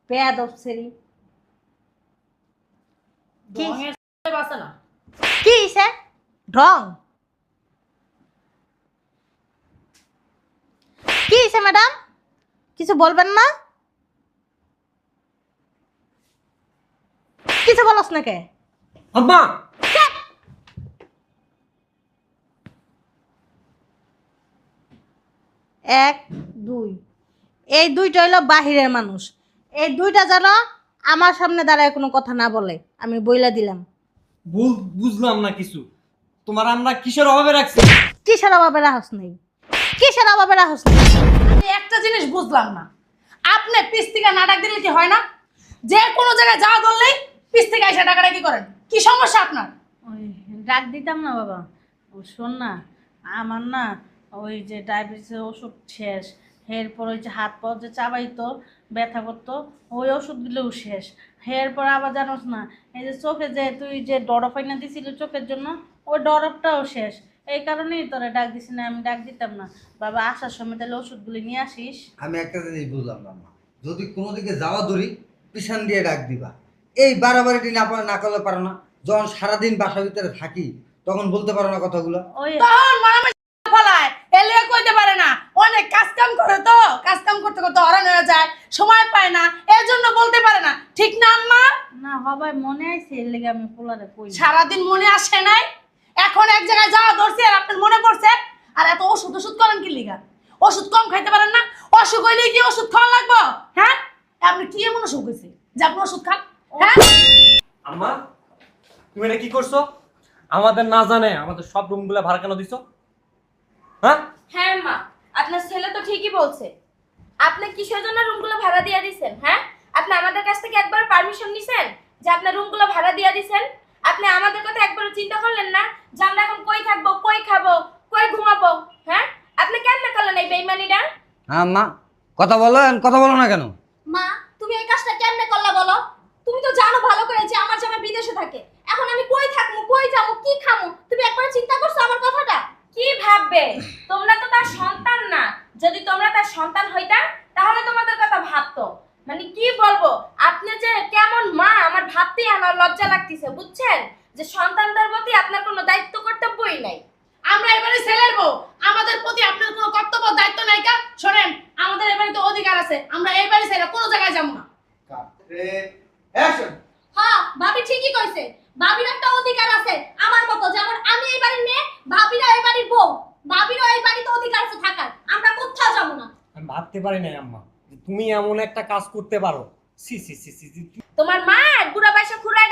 বেয়াদব সেরি কি ঢঙের আছে না। কি হইছে ঢং কি হইছে ম্যাডাম কিছু বলবেন না কিছু বলছ না কে আম্মা এক দুই এই দুইটা হইলো বাহিরের মানুষ এই দুইটা যেন আমার সামনে দাঁড়ায় কোনো কথা না বলে আমি বইলা দিলাম বুঝলাম না কিছু। তোমার আমরা কিসের অভাবে রাখছি? কিসের অভাবে রাহস নেই কিসের অভাবে রাহস নেই আমি একটা জিনিস বুঝলাম না, আপনি পিস্তিকা নাটক দিলে কি হয় না? যে কোনো জায়গায় যাওয়া ধরলেই পিস্তিকা এসে টাকাটা কি করেন? কি সমস্যা আপনার? ওই ডাক দিতাম না বাবা ও শোন না আমার না ওই যে ডায়াবেটিসের ওষুধ শেষ এরপর ওই যে হাত পা যে চাবাইতো ব্যথা করতো ওই ওষুধগুলোও শেষ এরপর আবার জানোস না এই যে চোখে যে তুই যে ডরফ আইনা দিছিলি চোখের জন্য ওই ডরফটাও শেষ এই কারণেই তোরা ডাক দিছি না আমি ডাক দিতাম না বাবা আসার সময় তাহলে ওষুধগুলি নিয়ে আসিস আমি একটা জিনিস বুঝলাম না মা, যদি কোনো দিকে যাওয়া ধরি পিছন দিয়ে ডাক দিবা। এই বাড়াবাড়িটি না করলে পারো না? যখন সারাদিন বাসার ভিতরে থাকি তখন বলতে পারো না কথাগুলো? ওই তখন মারামারি ফলায় এলে কইতে পারে না, অনেক কাজ কাম করে তো, কাজ কাম করতে করতে হরান হয়ে যায়, সময় পায় না, এর জন্য বলতে পারে না। ঠিক না আম্মা? না হবাই মনে আইছে এর লেগে আমি পোলারে কই সারাদিন মনে আসে নাই, এখন এক জায়গায় যাওয়া ধরছে আর আপনার মনে পড়ছে। আর এত ওষুধ ওষুধ করেন কি লিগা? ওষুধ কম খাইতে পারেন না? অসুখ হইলে কি ওষুধ খাওয়া লাগবে? হ্যাঁ, আপনি কি এমন অসুখ হয়েছে যে আপনি ওষুধ খান? হ্যাঁ, আম্মা তুমি এটা কি করছো? আমাদের না জানে আমাদের সব রুমগুলো ভাড়া কেন দিছো? হ্যাঁ হ্যাঁ মা, আপনার ছেলে তো ঠিকই বলছে। আপনি কিসের জন্য রুমগুলো ভাড়া দিয়ে দিছেন? হ্যাঁ, আপনি আমাদের কাছ থেকে একবার পারমিশন নিছেন যে আপনার রুমগুলো ভাড়া দিয়ে দিছেন? আপনি আমাদের কথা একবারও চিন্তা করলেন না যে আমরা এখন কই থাকবো, কই খাবো, কই ঘুমাবো? হ্যাঁ, আপনি কেন করলেন এই বেইমানিটা? হ্যাঁ মা, কথা বলো না কেন? মা, তুমি এই কাজটা কেমনে করলা বলো? তুমি তো জানো ভালো করে যে আমার জামাই বিদেশে থাকে। এখন আমি কই থাকবো, কই যাবো, কি খামু? তুমি একবার চিন্তা করছো আমার কথাটা? কি ভাববে? তোমরা তো তার সন্তান না। যদি তোমরা তার সন্তান হইতা তাহলে তোমাদের কথা ভাবতো। মানে কি বলবো, আপনি যে কেমন মা আমার ভাবতেই আমার লজ্জা লাগতেছে, বুঝছেন? যে সন্তানদের প্রতি আপনার কোনো দায়িত্ব কর্তব্যই নাই। আমরা এবারে ছেলের বউ, আমাদের প্রতি আপনার কোনো কর্তব্য দায়িত্ব নাই কা? শোনেন, আমাদের এবারে তো অধিকার আছে, আমরা এবারে ছেলে কোনো জায়গায় যাবো না। হ্যাঁ, ভাবি ঠিকই কইছে। ভাবির একটা অধিকার আছে আমার মতো, যেমন আমি এই বাড়ির মেয়ে, ভাবিরা এই বাড়ির বউ। ভাবিরও এই বাড়িতে অধিকার আছে থাকার। আমরা কোথাও যাবো না। আমি ভাবতে পারি নাই আম্মা যে তুমি এমন একটা কাজ করতে পারো। C C C C C. তোমার মা বুড়া বয়সে খুরাই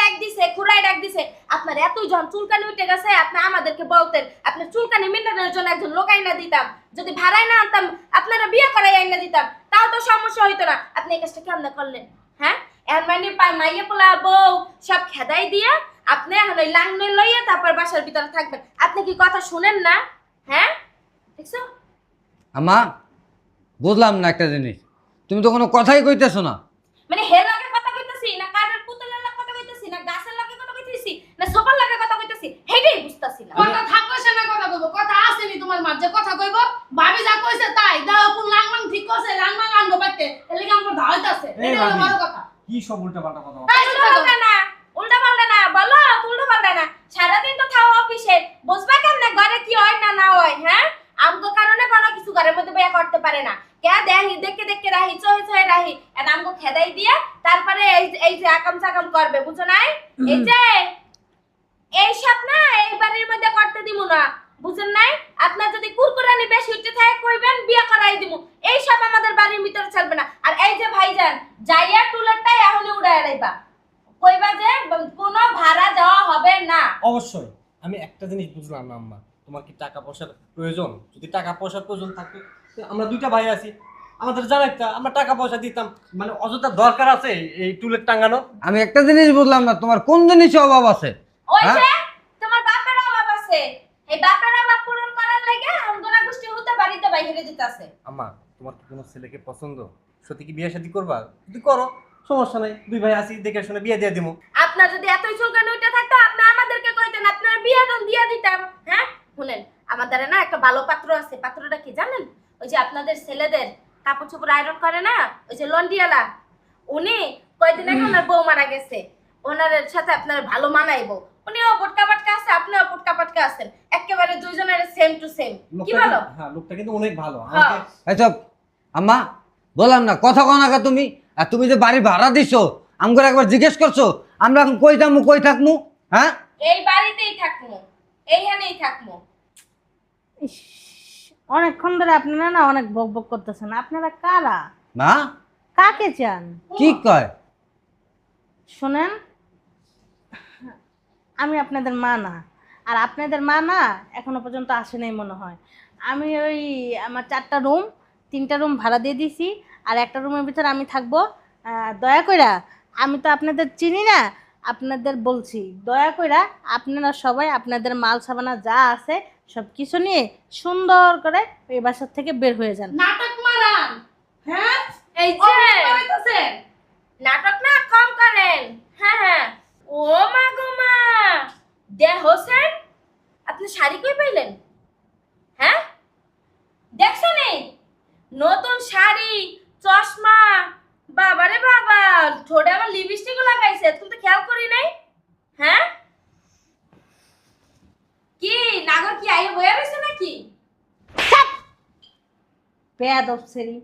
ডাক দিছে। আপনার এতই জন চুলকানি উঠে গেছে, আপনি আমাদেরকে বলতেন আপনার চুলকানি মেটানোর জন্য একজন লোক আইনা দিতাম। যদি ভাড়াই না আনতাম, আপনারা বিয়ে করাই আইনা দিতাম, তাও তো সমস্যা হইতো না। আপনি এই কাজটা কেমন করলেন? হ্যাঁ, এর মানে মাইয়া পোলা বউ সব খেদাই দিয়া আপনি এখন ওই লাংনে লইয়া তারপর বাসার ভিতরে থাকবেন। আপনি কি কথা শুনেন না? হ্যাঁ, দেখছো? আম্মা, বুঝলাম না একটা জিনিস, তুমি তো কোনো কথাই কইতেছো না। মানে হের লাগে কথা কইতাছি না, কাঠের পুতুলের লাগে কথা কইতাছি না, গাছের লাগে কথা কইতাছি না, সোফার লাগে কথা কইতাছি, হেইটাই বুঝতাছি না। কথা থাকলে সে না কথা কইবো, কথা আসেনি তোমার মাঝে যে কথা কইবো। ভাবি যা কইছে তাই দাও, কোন লাংমাং ঠিক কইছে, লাংমাং আনবো বাইতে, এর লাগি আমার ধাইতাছে। এই এটা হলো ভাবি। বড় কথা। কি সব উল্টাপাল্টা কথা? উল্টা পাল্টা না বলো, উল্টা পাল্টা না। সারাদিন তো থাও অফিসে, বুঝবা কেমনে ঘরে কি হয় না না হয়? হ্যাঁ, আমগো কারণে কোনো কিছু ঘরের মধ্যে বইয়া করতে পারে না। কে দেখি দেখে রাহি চয়ে রাহি আর আমগো খেদাই দিয়া তারপরে এই যে আকাম চাকাম করবে, বুঝো নাই? এই যে এই সব না এই বাড়ির মধ্যে করতে দিমু না, বুঝেন নাই? আপনার যদি কুরকুরানি বেশি উঠতে থাকে কইবেন, বিয়ে করাই দিমু। এই সব আমাদের বাড়ির ভিতরে চলবে না। আর এই যে ভাইজান, যাইয়া টুলেরটাই এখনই উড়ায় রাইবা, কইবা যে কোনো ভাড়া দেওয়া হবে না। অবশ্যই। আমি একটা জিনিস বুঝলাম না আম্মা, তোমার কি টাকা পয়সার প্রয়োজন? যদি টাকা পয়সার প্রয়োজন থাকতো তো আমরা দুইটা ভাই আছি, আমাদের জানাইতা, আমরা টাকা পয়সা দিতাম। মানে অযথা দরকার আছে এই টুলের টাঙ্গানো? আমি একটা জিনিস বুঝলাম না, তোমার কোন জিনিসে অভাব আছে? ওই হ্যাঁ? যে তোমার বাপের অভাব আছে, এই বাপের অভাব পূরণ করার লাগি আমগোনা গোষ্ঠী হতে বাড়িতে বাইরে দিতাছে। আম্মা, তোমার কি কোনো ছেলেকে পছন্দ? সত্যি কি বিয়ে শাদী করবা? যদি করো সমস্যা নাই, দুই ভাই আছি, দেখে শুনে বিয়ে দিয়ে দিমু। আপনার যদি এতই চুলকানি উঠে থাকতো আপনি আমাদেরকে কইতেন, আপনার বিয়েটা দিয়ে দিতাম। হ্যাঁ, শুনেন, আমাদের না একটা ভালো পাত্র আছে। পাত্রটা কি জানেন? ওই যে আপনাদের ছেলেদের কাপড় চোপড় আয়রন করে না, ওই যে লন্ড্রিওয়ালা, উনি কয়দিন আগে ওনার বউ মারা গেছে, ওনার সাথে আপনার ভালো মানাইবো। উনিও পটকা পাটকা আছে, আপনিও পটকা পাটকা আছেন, একেবারে দুইজনের সেম টু সেম। কি বলো? হ্যাঁ, লোকটা কিন্তু অনেক ভালো। হ্যাঁ। আমাকে এই চুপ। আম্মা, বললাম না কথা কও না তুমি। আর তুমি যে বাড়ি ভাড়া দিছো আমগরে একবার জিজ্ঞেস করছো আমরা এখন কই যামু কই থাকমু? হ্যাঁ, এই বাড়িতেই থাকবো, এইখানেই থাকবো। ইস, অনেকক্ষণ ধরে আপনারা না অনেক বক বক করতেছেন। আপনারা কারা? মা কাকে চান? কি কয়? শোনেন, আমি আপনাদের মা না, আর আপনাদের মা না এখনো পর্যন্ত আসে নাই মনে হয়। আমি ওই আমার 4টা রুম, 3টা রুম ভাড়া দিয়ে দিছি, আর একটা রুমের ভিতরে আমি থাকবো। দয়া কইরা, আমি তো আপনাদের চিনি না, আপনাদের বলছি দয়া কইরা আপনারা সবাই আপনাদের মাল সাবানা যা আছে সব কিছু নিয়ে সুন্দর করে এই বাসার থেকে বের হয়ে যান। নাটক মারান, হ্যাঁ? এই যে নাটক না কম করেন। হ্যাঁ হ্যাঁ, ও মা গো মা, দে হোসেন, আপনি শাড়ি কই পাইলেন? হ্যাঁ, দেখছেন এই নতুন শাড়ি, চশমা, বাবারে বাবা, ঠোঁটে আবার লিপস্টিকও লাগাইছে, তুমি তো খেয়াল করি নাই। হ্যাঁ, কি নাগর কি আইয়ে বইয়া রয়েছে নাকি? বেয়াদব সেরি।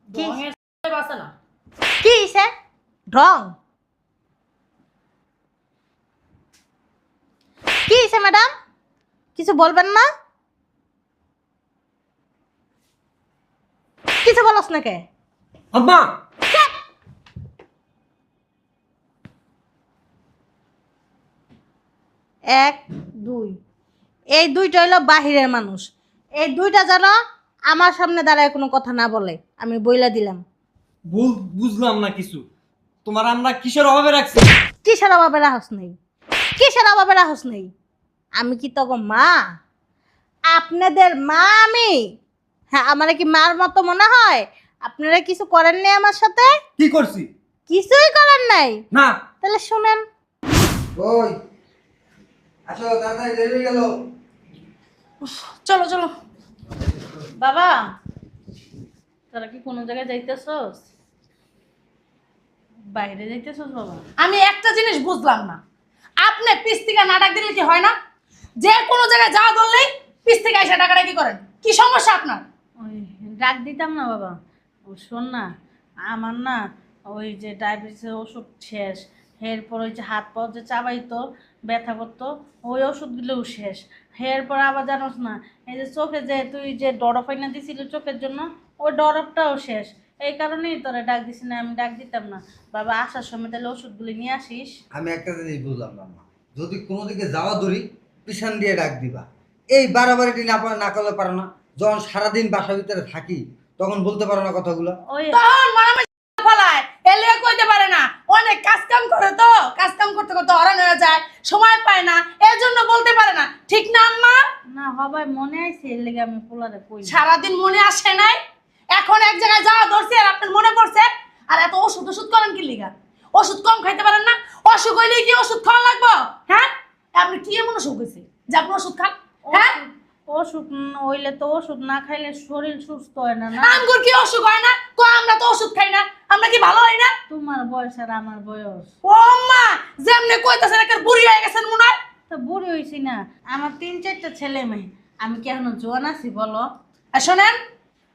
কি ঢঙের আছে না? কি হইছে? ঢং কি হইছে ম্যাডাম? কিছু বলবেন না? কিছু বলস না কে? আম্মা, 1 2, এই দুইটা হইলো বাহিরের মানুষ। এই দুইটা যেন আমার সামনে দাঁড়ায় কোনো কথা না বলে, আমি বইলা দিলাম। বুঝলাম না কিছু। তোমার আমরা কিসের অভাবে রাখছি? কিসের অভাবে রাহস নেই? কিসের অভাবে রাহস নেই? আমি কি তখন মা? আপনাদের মা আমি? হ্যাঁ, আমার কি মার মতো মনে হয়? আপনারা কিছু করেন নাই আমার সাথে? কি করছি? কিছুই করেন নাই? না। তাহলে শুনেন, ওই আসো, তাড়াতাড়ি দেরি হয়ে গেল। চলো চলো। বাবা তোরা কি কোনো জায়গায় যাইতেছস? বাইরে যাইতেছস বাবা? আমি একটা জিনিস বুঝলাম না, আপনি পিস থেকে নাটক দিলে কি হয় না? যে কোনো জায়গায় যাওয়া ধরলেই পিস থেকে এসে ডাকাডাকি করেন, কি সমস্যা আপনার? ওই ডাক দিতাম না বাবা। ও শোন না, আমার না ওই যে ডায়াবেটিসের ওষুধ শেষ, এরপর ওই যে হাত পা যে চাবাইতো, ব্যথা করতো, ওই ওষুধগুলোও শেষ। এরপর আবার জানোস না, এই যে চোখে যে তুই যে ডরফ আইনা দিছিলি চোখের জন্য, ওই ডরফটাও শেষ। এই কারণেই তোরা ডাক দিছি না, আমি ডাক দিতাম না। বাবা আসার সময় তাহলে ওষুধগুলি নিয়ে আসিস। আমি একটা জিনিস বুঝলাম না মা, যদি কোনো দিকে যাওয়া ধরি পিছন দিয়ে ডাক দিবা। এই বাড়াবাড়িটি না করলে পারো না? যখন সারাদিন বাসার ভিতরে থাকি তখন বলতে পারো না কথাগুলো? ওই তখন মারামারি ফলায়, এলে কইতে পারে না, অনেক কাজ কাম করে তো, কাজ কাম করতে করতে হরান হয়ে যায়, সময় পায় না, এর জন্য বলতে পারে না। ঠিক না আম্মা? না হবাই মনে আইছে, এর লেগে আমি পোলারে কই না। সারাদিন মনে আসে নাই, এখন এক জায়গায় যাওয়া ধরছি আর আপনার মনে পড়ছে। আর এত ওষুধ ওষুধ করেন কি লিগা? ওষুধ কম খাইতে পারেন না? অসুখ হইলে কি ওষুধ খাওয়া লাগবো? হ্যাঁ, আপনি কি এমন অসুখ হয়েছে যে আপনি ওষুধ খান? হ্যাঁ, ওষুধ হইলে তো ওষুধ না খাইলে শরীর সুস্থ হয় না। না আমগুর কি অসুখ হয় না? তো আমরা তো ওষুধ খাই না, আমরা কি ভালো হয় না? তোমার বয়স আর আমার বয়স ও মা, যেমনে কইতাছেন একটা বুড়ি হয়ে গেছেন মনে হয়। তো বুড়ি হয়েছি না, আমার 3-4টা ছেলে মেয়ে, আমি কি এখনো জোয়ান আছি বলো? আর শোনেন,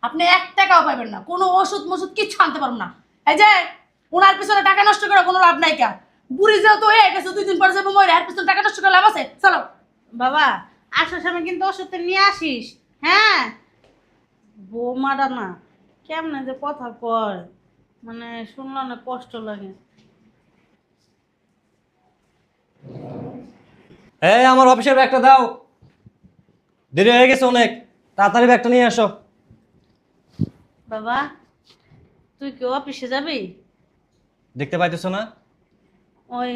আপনি 1 টাকাও পাবেন না, কোনো ওষুধ মষুধ কিচ্ছু আনতে পারবেন না। এই যে ওনার পিছনে টাকা নষ্ট করে কোনো লাভ নাই। কা বুড়ি যেহেতু হয়ে গেছে, 2 দিন পরে যাবো মরে, এর পিছনে টাকা নষ্ট করে লাভ আছে? চলো। বাবা আসার সময় কিন্তু ওষুধটা নিয়ে আসিস। হ্যাঁ, বৌমারা না কেমনে যে কথা কয়, মানে শুনলে না কষ্ট লাগে। এই আমার অফিসের ব্যাগটা দাও, দেরি হয়ে গেছে অনেক, তাড়াতাড়ি ব্যাগটা নিয়ে আসো। বাবা তুই কি অফিসে যাবি? দেখতে পাইতেছো না? ওই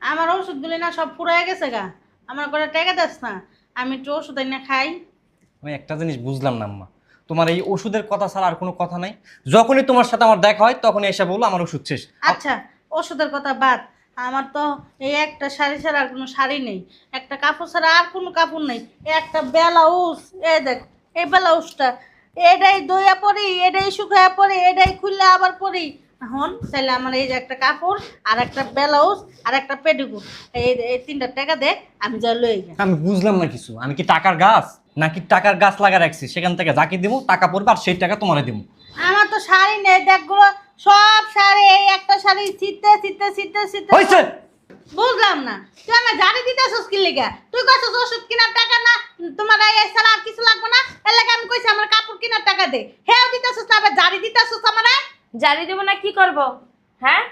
আমার ওষুধগুলি না সব ফুরাই গেছে গা, আমার করে টাকা দিস না, আমি একটু ওষুধ এনে খাই। আমি একটা জিনিস বুঝলাম না আম্মা, তোমার এই ওষুধের কথা ছাড়া আর কোনো কথা নাই? যখনই তোমার সাথে আমার দেখা হয় তখনই এসে বলো আমার ওষুধ শেষ। আচ্ছা ওষুধের কথা বাদ, আমার তো এই একটা শাড়ি ছাড়া আর কোনো শাড়ি নেই, একটা কাপড় ছাড়া আর কোনো কাপড় নেই, একটা ব্লাউজ, এই দেখ এই ব্লাউজটা এটাই দইয়া পরি, এটাই শুকায়া পরি, এটাই খুললে আবার পরি। এখন তাহলে আমার এই যে একটা কাপড় আর একটা ব্লাউজ আর একটা পেটিকুট, এই 3টা টাকা দে, আমি যা লই যাই। আমি বুঝলাম না কিছু, আমি কি টাকার গাছ নাকি টাকার গাছ লাগা রাখছি, সেখান থেকে যাকে দিব টাকা পড়বে আর সেই টাকা তোমারে দিব। আমার তো শাড়ি নেই, দেখগুলো সব শাড়ি, এই একটা শাড়ি ছিটতে ছিটতে ছিটতে ছিটতে। হইছে বুঝলাম না, তুই আমার জানি দিতেছিস কি লিগা? তুই কইছিস ওষুধ কেনার টাকা না, তোমার এই ছাড়া আর কিছু লাগবে না, এর লাগে আমি কইছি আমার কাপড় কেনার টাকা দে। হেও দিতেছিস না, আবার জারি দিতেছিস আমারে। জারি দেবো না কি করব? হ্যাঁ,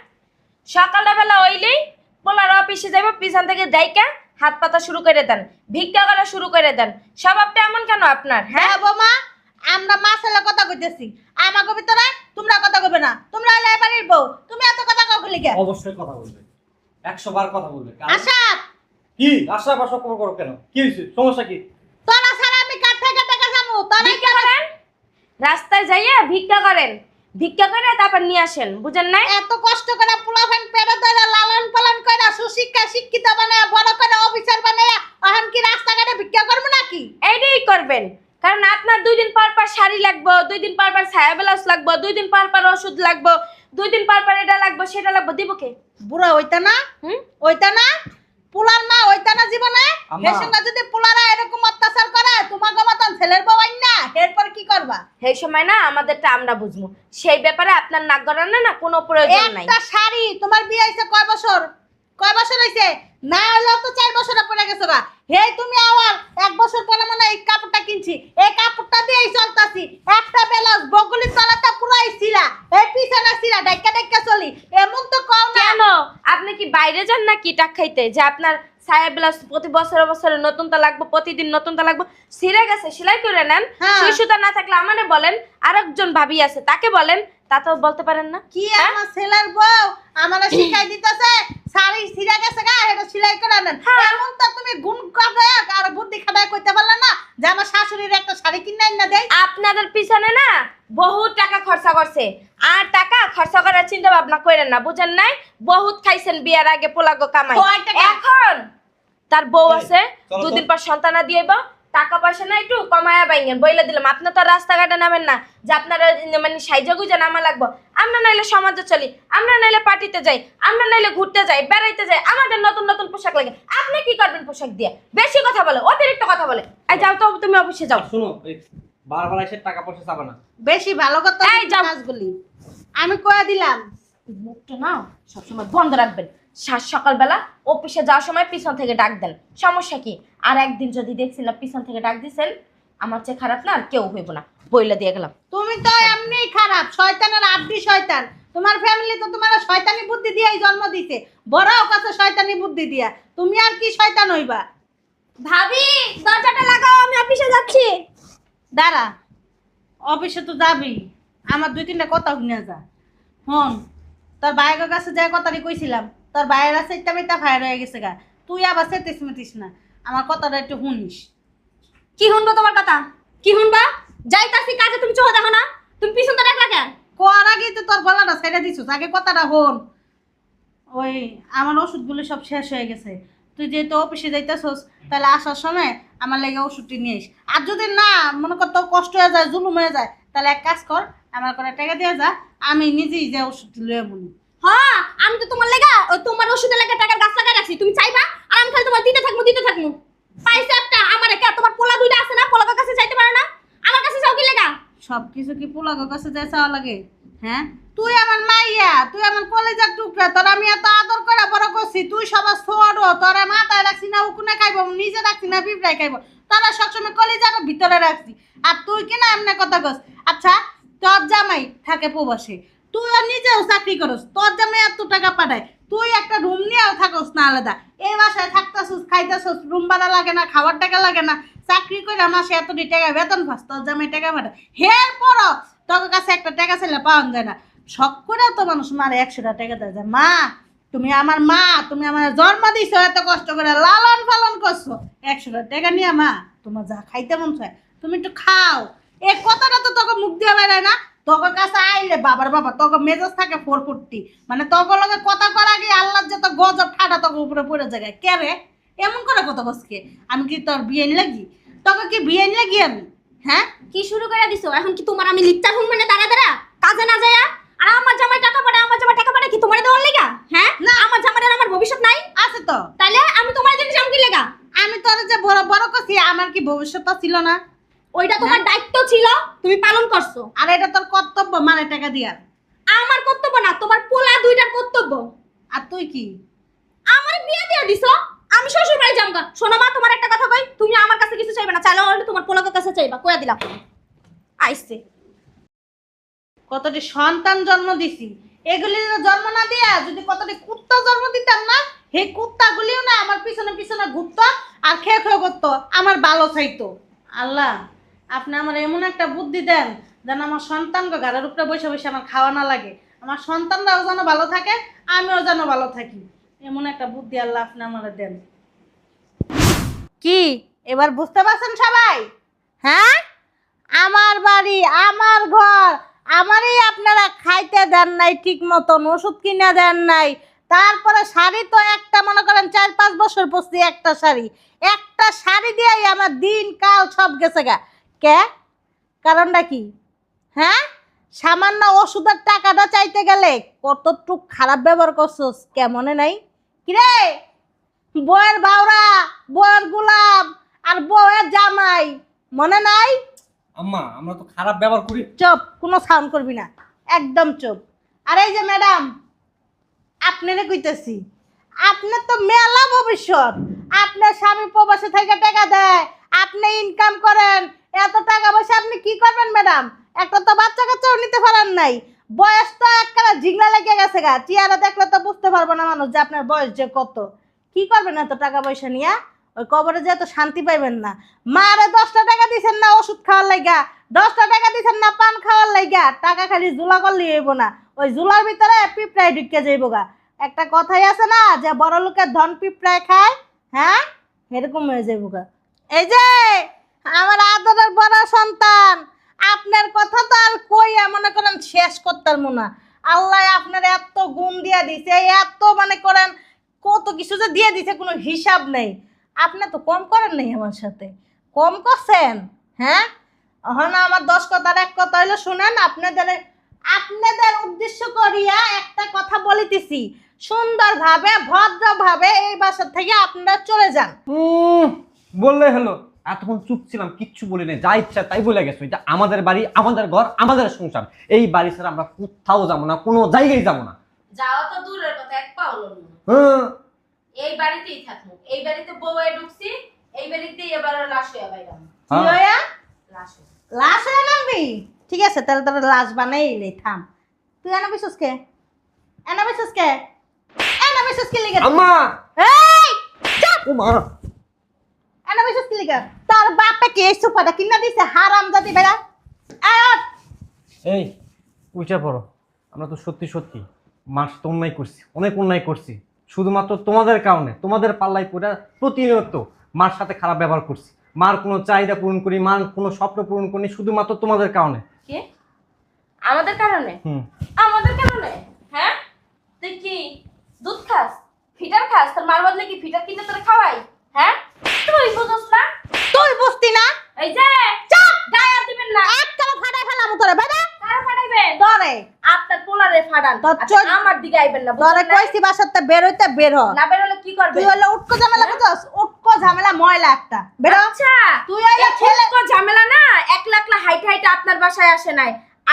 সকালবেলা হইলেই পোলার অফিসে যাইব, পিছন থেকে ডাইকা হাত পাতা শুরু করে দেন, ভিক্ষা করা শুরু করে দেন। স্বভাবটা এমন কেন আপনার? হ্যাঁ, হ্যাঁ বৌমা, আমরা মাসালা কথা কইতেছি, আমাকে ভিতরে তোমরা কথা কইবে না। তোমরা হলে এবারের বউ, তুমি এত কথা কাউ লিগা? অবশ্যই কথা বলবে, 100 বার কথা বলবে। আশা, কি আশা বাসা করো কেন? কি হয়েছে, সমস্যা কি? তোরা ছাড়া আমি কার থেকে টাকা যাবো? তোরা ভিক্ষা করেন, রাস্তায় যাইয়া ভিক্ষা করেন, ভিক্ষা করে তারপর নিয়ে আসেন, বুঝেন নাই? এত কষ্ট করে পোলাফান পেড়ে ধরে লালন পালন করে সুশিক্ষা শিক্ষিত বানায় বড় করে অফিসার বানায়, এখন কি রাস্তাঘাটে ভিক্ষা করবো নাকি? এইটাই করবেন, কারণ আপনার 2 দিন পর পর শাড়ি লাগবে, 2 দিন পর পর ছায়া ব্লাউজ লাগবে, 2 দিন পর পর ওষুধ লাগবে, 2 দিন পর পর এটা লাগবে সেটা লাগবে, দিব কে? বুড়া হইতা না, হুম, হইতা না, পোলার মা হইতা না জীবনে? আম্মা। এর সঙ্গে যদি পোলারা এরকম অত্যাচার করে, তোমাকে মতন ছেলের বউ আইন না, এরপর কি করবা? সেই সময় না আমাদেরটা আমরা বুঝবো, সেই ব্যাপারে আপনার নাক গলানো না কোনো প্রয়োজন নাই। একটা শাড়ি তোমার বিয়ে হইছে কয় বছর? কয় বছর হইছে? না হলেও তো 4 বছর পরে গেছো গা। হে তুমি আবার 1 বছর পরে মানে এই কাপড়টা কিনছি, এই কাপড়টা দিয়েই চলতাছি। একটা ব্লাউজ বগলি তলাটা পুরাই ছিলা, এই পিছনে ছিলা, ডাইকা ডাইকা চলি, এমন তো কও না। কেন আপনি কি বাইরে যান নাকি টাক খাইতে যে আপনার ছায়া ব্লাউজ প্রতি বছরে বছরে নতুনটা লাগবে, প্রতিদিন নতুনটা লাগবে? ছিঁড়ে গেছে সেলাই করে নেন, হ্যাঁ। সুই সুতা না থাকলে আমারে বলেন, আরেকজন ভাবি আছে তাকে বলেন, তা তো বলতে পারেন না। কি আমার ছেলের বউ আমারে শিখাই দিতেছে শাড়ি ছিঁড়ে গেছে গা, এটা সেলাই করে নেন। এমন তো তুমি গুণ করে আর বুদ্ধি খাটায় কইতে পারলা না যে আমার শাশুড়ির একটা শাড়ি কিনে না দেই? আপনাদের পিছনে না বহুত টাকা খরচা করছে, আর টাকা খরচা করার চিন্তা ভাবনা করেন না, বুঝেন নাই? বহুত খাইছেন বিয়ার আগে পোলাগো কামাই, কয় টাকা? এখন তার বউ আছে, চলো তো। 2 দিন পর সন্তানা দিয়েব, টাকা পয়সা না একটু কমায়া বাইঙ্গেন, বইলা দিলাম। আপনার তো রাস্তাঘাটে নামেন না যে আপনারা মানে সাইজা গুজা নামা লাগবো। আমরা নাইলে সমাজে চলি, আমরা নাইলে পার্টিতে যাই, আমরা নাইলে ঘুরতে যাই, বেড়াইতে যাই, আমাদের নতুন নতুন পোশাক লাগে। আপনি কি করবেন পোশাক দিয়ে? বেশি কথা বলে, অতিরিক্ত কথা বলে। এই যাও তো, তুমি অফিসে যাও। শোনো, এই বারবার এসে টাকা পয়সা চাবা না। বেশি ভালো কথা এই যাও। কাজগুলি আমি কয়ে দিলাম। মুখটা না সবসময় বন্ধ রাখবেন। সকালবেলা অফিসে যাওয়ার সময় পিছন থেকে ডাক দেন, সমস্যা কি? আর একদিন যদি দেখছিলাম পিছন থেকে ডাক দিছেন, আমার চেয়ে খারাপ না আর কেউ হইব না, বইলা দিয়ে গেলাম। তুমি তো এমনিই খারাপ, শয়তানের আড্ডি শয়তান। তোমার ফ্যামিলি তো তোমার শয়তানি বুদ্ধি দিয়েই জন্ম দিছে, বড়ও কাছে শয়তানি বুদ্ধি দিয়া। তুমি আর কি শয়তান হইবা? ভাবি দরজাটা লাগাও, আমি অফিসে যাচ্ছি। দাঁড়া, অফিসে তো যাবি, আমার 2-3টা কথা শুনে যা। হন, তোর ভাইয়ের কাছে যে কথাটি কইছিলাম, তোর ভাইয়ের আছে ইটা মিটা ফায়ার হয়ে গেছে গা। তুই আবার সেটিস মেটিস না, আমার কথাটা একটু শুনিস। কি শুনবো তোমার কথা? কি শুনবা? যাইতাছি কাজে, তুমি চোখ দেখো না? তুমি পিছন তো রাখলা কেন? কোয়ার আগে তো তোর গলাটা ছেড়ে দিছিস, আগে কথাটা হন। ওই আমার ওষুধগুলো সব শেষ হয়ে গেছে, তুই যেহেতু অফিসে যাইতেছস তাহলে আসার সময় আমার লেগে ওষুধটি নিয়ে আইস। আর যদি না মনে কর তোর কষ্ট হয়ে যায়, জুলুম হয়ে যায়, তাহলে এক কাজ কর, আমার করে টাকা দিয়ে যা, আমি নিজেই যে ওষুধটি লয়ে বলি। হ্যাঁ, আমি তো তোমার লেগা তোমার ওষুধের লেগা টাকার গাছ লাগাই রাখছি, তুমি চাইবা আর আমি খালি তোমার দিতে থাকবো। পাইছে একটা আমার কে, তোমার পোলা 2টা আছে না, পোলার কাছে চাইতে পারে না, আমার কাছে চাও কি লেগা? সব কিছু কি পোলাগো কাছে যাই চাওয়া লাগে? হ্যাঁ, তুই আমার মাইয়া, তুই আমার কলেজার টুকরা, তোর আমি এত আদর করে বড় করছি, তুই সবার ছোট, তোরা মাথায় রাখছি না উকুনে খাইব, নিজে রাখছি না পিঁপড়ায় খাইব, তোরা সবসময় কলেজার ভিতরে রাখছি। আর তুই কিনা এমনি কথা কস। আচ্ছা, তোর জামাই থাকে প্রবাসে, তুই আর নিজেও চাকরি করস, তোর জামাই এত টাকা পাঠায়, তুই একটা রুম নিয়েও থাকস না আলাদা, এই বাসায় থাকতেছিস, খাইতেছিস, রুম ভাড়া লাগে না, খাবার টাকা লাগে না, চাকরি করে মাসে এতটি টাকা বেতন পাস, তোর জামাই টাকা পাঠায়। হের পরও তোর কাছে একটা টাকা ছেলে পাওয়া যায় না। শখ করে তো মানুষ মারে 100টা টাকা দেয় যে মা তুমি আমার মা, তুমি আমার জন্ম দিছো, এত কষ্ট করে লালন পালন করছো, 100টা টাকা নিয়ে মা তোমার যা খাইতে মন চায় তুমি একটু খাও। এই কথাটা তো তোকে মুখ দিয়ে বেড়ায় না। তোকে কাছে আইলে বাবার বাবা তোকে মেজাজ থাকে 440, মানে তোকে লগে কথা করা গিয়ে আল্লাহ যত গজব ঠাডা তোকে উপরে পড়ে জায়গায় কে রে এমন করে কথা বসকে? আমি কি তোর বিয়ে লাগি? তোকে কি বিয়ে লাগি আমি? হ্যাঁ কি শুরু করে দিছো? এখন কি তোমার আমি লিখতা হুম মানে দাঁড়া দাঁড়া কাজে না যায়া? আর আমার জামাই টাকা পাঠায়, আমার জামাই টাকা পাঠায় কি তোমারে দেওয়ার লেগা? হ্যাঁ না, আমার জামাইয়ের আমার ভবিষ্যৎ নাই আছে তো। তাইলে আমি তোমার জন্য জাম কি লেগা? আমি তোর যে বড় বড় করছি, আমার কি ভবিষ্যৎ ছিল না? ওইটা তোমার দায়িত্ব ছিল, তুমি পালন করছো। আর এটা তোর কর্তব্য, মানে টাকা দিয়ার। আমার কর্তব্য না, তোমার পোলা দুইটার কর্তব্য। আর তুই কি? আমার বিয়ে দিয়ে দিছো, আমি শ্বশুর বাড়ি যামগা। শোনো মা, তোমার একটা কথা কই, তুমি আমার কাছে কিছু চাইবে না, চাইলে হলে তোমার পোলার কাছে চাইবা, কইয়া দিলাম। আইছে কতটি সন্তান জন্ম দিছি, এগুলি জন্ম না দিয়া যদি কতটি কুত্তা জন্ম দিতাম না, সেই কুত্তাগুলিও না আমার পিছনে পিছনে ঘুরতো আর খেয়ে খেয়ে করতো, আমার ভালো চাইতো। আল্লাহ, আপনি আমার এমন একটা বুদ্ধি দেন যেন আমার সন্তানকে ঘরের উপরে বসে বসে আমার খাওয়া না লাগে, আমার সন্তানরাও যেন ভালো থাকে, আমিও যেন ভালো থাকি। এমন একটা বুদ্ধি আল্লাহ আপনি আমার দেন। কি এবার বুঝতে পারছেন সবাই? হ্যাঁ, আমার বাড়ি, আমার ঘর, আমারই আপনারা খাইতে দেন নাই ঠিক মতন, ওষুধ কিনে দেন নাই, তারপরে শাড়ি তো একটা মনে করেন 4-5 বছর পরছি একটা শাড়ি, একটা শাড়ি দিয়েই আমার দিন কাল সব গেছে গা। কে? কারণটা কি? হ্যাঁ, সামান্য ওষুধের টাকাটা চাইতে গেলে কতটুক খারাপ ব্যবহার করছোস, কে মনে নাই? কিরে, বউয়ের বাউরা, বউয়ের গোলাম আর বউয়ের জামাই, মনে নাই? আম্মা আমরা তো খারাপ ব্যবহার করি। চুপ, কোনো সাউন্ড করবি না, একদম চুপ। আর এই যে ম্যাডাম, আপনারে কইতেছি, আপনার তো মেলা ভবিষ্যৎ, আপনার স্বামী প্রবাসে থেকে টাকা দেয়, আপনি ইনকাম করেন, এত টাকা পয়সা আপনি কি করবেন ম্যাডাম? একটা তো বাচ্চা কাচ্চাও নিতে পারেন নাই, বয়স তো একটা ঝিংলা লেগে গেছে গা, চেহারা দেখলে তো বুঝতে পারবো না মানুষ যে আপনার বয়স যে কত। কি করবেন এত টাকা পয়সা নিয়ে? ওই কবরে যে এত শান্তি পাইবেন না। মারে 10টা টাকা দিছেন না ওষুধ খাওয়ার লাইগা, 10টা টাকা দিছেন না পান খাওয়ার লাইগা, টাকা খালি জুলা করলে হইব না, ওই জুলার ভিতরে পিঁপড়ায় ঢুকে যাইব গা। একটা কথাই আছে না যে বড় লোকের ধন পিঁপড়ায় খায়, হ্যাঁ এরকম হয়ে যাইব গা। এই যে আমার আদরের বড় সন্তান, আপনার কথা তো আর কই মনে করেন শেষ করতাম না। আল্লাহ আপনার এত গুণ দিয়া দিছে, এত মনে করেন কত কিছু যে দিয়ে দিছে কোনো হিসাব নেই। আপনি তো কম করেন নাই আমার সাথে, কম করছেন। হ্যাঁ, এখন আমার 10 কথার এক কথা হইলো শুনেন, আপনাদের উদ্দেশ্য করিয়া একটা কথা বলিতেছি, সুন্দরভাবে ভদ্রভাবে এই বাসা থেকে আপনারা চলে যান। বললে হলো, এতক্ষণ চুপ ছিলাম, কিচ্ছু বলি নাই, যা ইচ্ছা তাই বলে গেছো। এটা আমাদের বাড়ি, আমাদের ঘর, আমাদের সংসার, এই বাড়ি ছাড়া আমরা কোথাও যাবো না, কোনো জায়গায় যাবো না। যাওয়া তো দূরের কথা, এক পাও লড়বো না। হ্যাঁ, এই বাড়িতেই থাকবো, এই বাড়িতে বউ হয়ে ঢুকছি, এই বাড়িতেই এবার লাশ হয়ে বাইরাম। কি হইয়া? লাশ হয়ে। লাশ হয়ে নামবি? ঠিক আছে, তাহলে তোর লাশ বানাইলে থাম। তুই এনে বিশুস কে? এনে বিশুস কে? এনে বিশুস কি লিগা? আম্মা! এই চুপ! ও মা! এনে বিশুস কি লিগা? তোর বাপে কি এই সুপাটা কিনা দিছে হারামজাদি বেড়া? এই উঠে পড়ো, আমরা তো সত্যি সত্যি মার সাথে অন্যায় করছি, অনেক অন্যায় করছি, শুধুমাত্র তোমাদের কারণে, তোমাদের পাল্লায় পড়ে প্রতিনিয়ত মার সাথে খারাপ ব্যবহার করছি, মার কোনো চাহিদা পূরণ করি, মার কোনো স্বপ্ন পূরণ করি, শুধুমাত্র তোমাদের কারণে। কে? আমাদের কারণে? আমাদের কারণে? হ্যাঁ, তুই কি দুধ খাস, ফিটার খাস? তোর মার বদলে কি ফিটার কিনে তোর খাওয়াই? হ্যাঁ, তুই বুঝছ না? তুই বুঝতি না? এই যে চাপ গায়ে আর দিবেন না, একটা ফাটাই ফেলাম তোরে বেটা। কারা ফাটাইবে? ধরে আপনার পোলারে ফাটান, তোর আপনি চোখ- আমার দিকে আইবেন না, ধরে বুঝছেন না? কইছি বাসাতে বের হইতে বের হ। না বের হলে কি করবে? তুই হলো উটকো ঝামেলা বুঝছস? উটকো ঝামেলা ময়লা একটা। বের হ। আচ্ছা, তুই হইলো ছেলে। তো ঝামেলা না, একলা একলা হাইটে হাইটে আপনার বাসায় আসে নাই।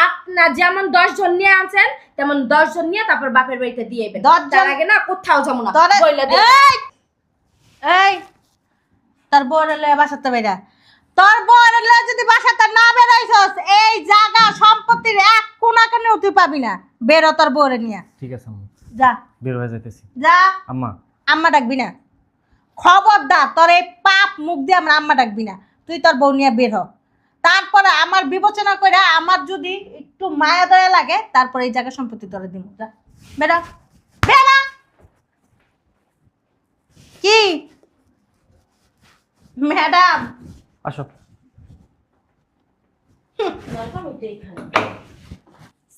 আপনার যেমন 10 জন নিয়ে আনছেন, তেমন 10 জন নিয়ে তারপর বাপের বাড়িতে দিয়ে আইবেন। 10 জন- তার আগে না কোথাও যাবো না, ধরে বইলা দিই। এই এই তোর বউরে লয়ে বাসাতে বেরা। তোর বউরে লয়ে যদি বাসাতে না বেরাইছস, এই জায়গা সম্পত্তির এক কোনা কেনেও তুই পাবি না। বের হ তোর বউরে নিয়ে। ঠিক আছে আম্মা, যা বের হয়ে যাইতেছি। যা, আম্মা আম্মা ডাকবি না, খবরদার তোর এই পাপ মুখ দিয়ে আমরা আম্মা ডাকবি না। তুই তোর বউ নিয়ে বের হ। তারপরে আমার বিবেচনা করে আমার যদি একটু মায়া দয়া লাগে, তারপরে এই জায়গা সম্পত্তি তোরে দিব। যা বেরা, বেরা। কি ম্যাডাম? আসো।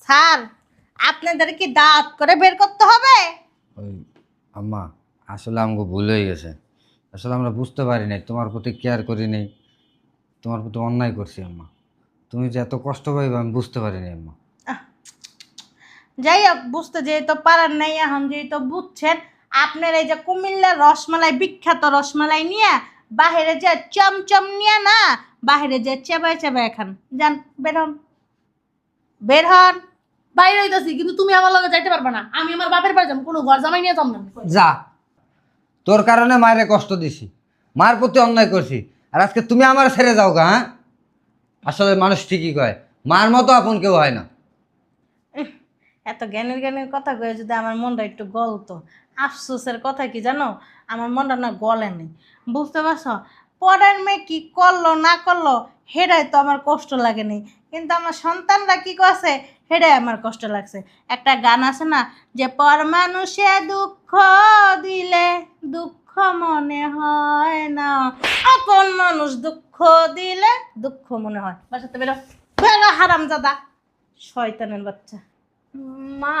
স্যার, আপনাদের কি দাঁত করে বের করতে হবে? ওই আম্মা, আসলে আমাকে ভুল হয়ে গেছে, আসলে আমরা বুঝতে পারি নাই, তোমার প্রতি কেয়ার করি নাই, তোমার প্রতি অন্যায় করছি আম্মা। তুমি যে এত কষ্ট পাইবে আমি বুঝতে পারিনি আম্মা। যাই হোক, বুঝতে যেহেতু পারার নাই, এখন যেহেতু বুঝছেন, আপনার এই যে কুমিল্লার রসমালাই, বিখ্যাত রসমালাই নিয়ে বাহিরে যে চমচম নিয়ে না, বাহিরে যে চেবাই চেবাই খান। যান, বের হন, বের হন। বাইরে হইতাছি, কিন্তু তুমি আমার লগে যাইতে পারবে না। আমি আমার বাপের বাড়ি যাবো, কোনো ঘর জামাই নিয়ে যাবো না। যা, তোর কারণে মায়ের কষ্ট দিছি, মার প্রতি অন্যায় করছি, আর আজকে তুমি আমার ছেড়ে যাও গা। হ্যাঁ, আসলে মানুষ ঠিকই কয়, মার মতো আপন কেউ হয় না। এত জ্ঞানের জ্ঞানের কথা কয়ে যদি আমার মনটা একটু গলতো। আফসোসের কথা কি জানো, আমার মনটা না গলে নেই, বুঝতে পারছো? পরের মেয়ে কি করলো না করলো হেডাই তো আমার কষ্ট লাগেনি, কিন্তু আমার সন্তানরা কি করছে হেডাই আমার কষ্ট লাগছে। একটা গান আছে না, যে পর মানুষে দুঃখ দিলে দুঃখ মনে হয় না, আপন মানুষ দুঃখ দিলে দুঃখ মনে হয়। বাসাতে বেরো, বেরো হারামজাদা, শয়তানের বাচ্চা। মা,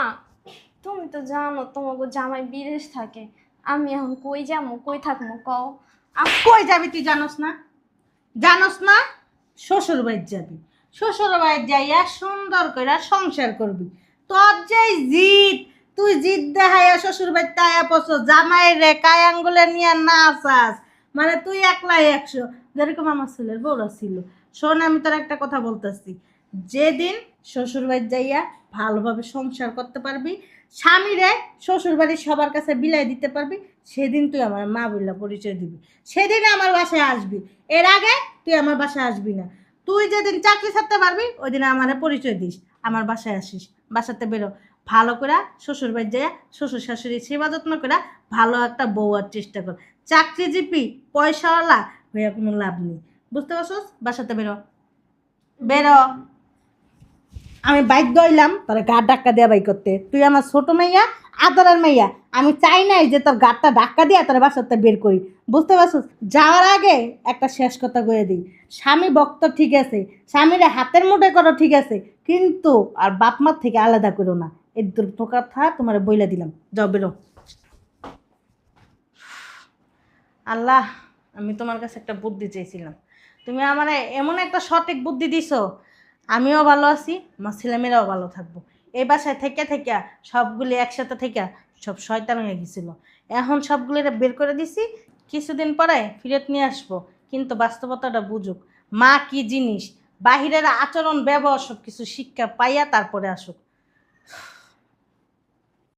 তুমি তো জানো তোমাকে জামাই বিদেশ থাকে, আমি এখন কই যাবো, কই থাকবো কও? কই যাবি তুই জানোস না? জানোস না? শ্বশুর বাড়ি যাবি, শ্বশুর বাড়ি যাইয়া সুন্দর করে সংসার করবি। তোর যে জিদ, তুই জিদ দেখাইয়া শ্বশুর বাড়িতে আয়া পড়ছো, জামাই রে কায় আঙ্গুলে নিয়ে না আসাস, মানে তুই একলাই 100, যেরকম আমার ছেলের বউরা ছিল। শোন, আমি তোর একটা কথা বলতেছি, যেদিন শ্বশুর বাড়ি যাইয়া ভালোভাবে সংসার করতে পারবি, স্বামীরে শ্বশুর বাড়ির সবার কাছে বিলাই দিতে পারবি, সেদিন তুই আমার মা বললা পরিচয় দিবি, সেদিন আমার বাসায় আসবি। এর আগে তুই আমার বাসায় আসবি না। তুই যেদিন চাকরি ছাড়তে পারবি ওই দিন আমার পরিচয় দিস, আমার বাসায় আসিস। বাসাতে বেরো, ভালো করে শ্বশুর বাড়ি যাইয়া শ্বশুর শাশুড়ি সেবা যত্ন করে ভালো একটা বউ আর চেষ্টা কর। চাকরিজীবী পয়সাওয়ালা হইয়া কোনো লাভ নেই, বুঝতে পারছস? বাসাতে বেরো, বেরো। আমি বাধ্য হইলাম তোর গাড় ধাক্কা দেওয়া বাই করতে, তুই আমার ছোট মাইয়া, আদরের মাইয়া, আমি চাই নাই যে তোর গাড়টা ধাক্কা দিয়া তোর বাসাতে বের করি, বুঝতে পারছিস? যাওয়ার আগে একটা শেষ কথা কয়ে দিই, স্বামী ভক্ত ঠিক আছে, স্বামীরে হাতের মুঠে করো ঠিক আছে, কিন্তু আর বাপ মার থেকে আলাদা করো না। এই দুটো কথা তোমার বইলা দিলাম, যাও বেরো। আল্লাহ, আমি তোমার কাছে একটা বুদ্ধি চেয়েছিলাম, তুমি আমার এমন একটা সঠিক বুদ্ধি দিছো, আমিও ভালো আছি, আমার ছেলেমেয়েরাও ভালো থাকবো। এই বাসায় থেকে থেকে সবগুলি একসাথে থেকে সব শয়তান হয়ে গেছিল, এখন সবগুলি বের করে দিছি, কিছুদিন পরে ফিরত নিয়ে আসবো, কিন্তু বাস্তবতাটা বুঝুক মা কি জিনিস, বাহিরের আচরণ ব্যবহার সব কিছু শিক্ষা পাইয়া তারপরে আসুক।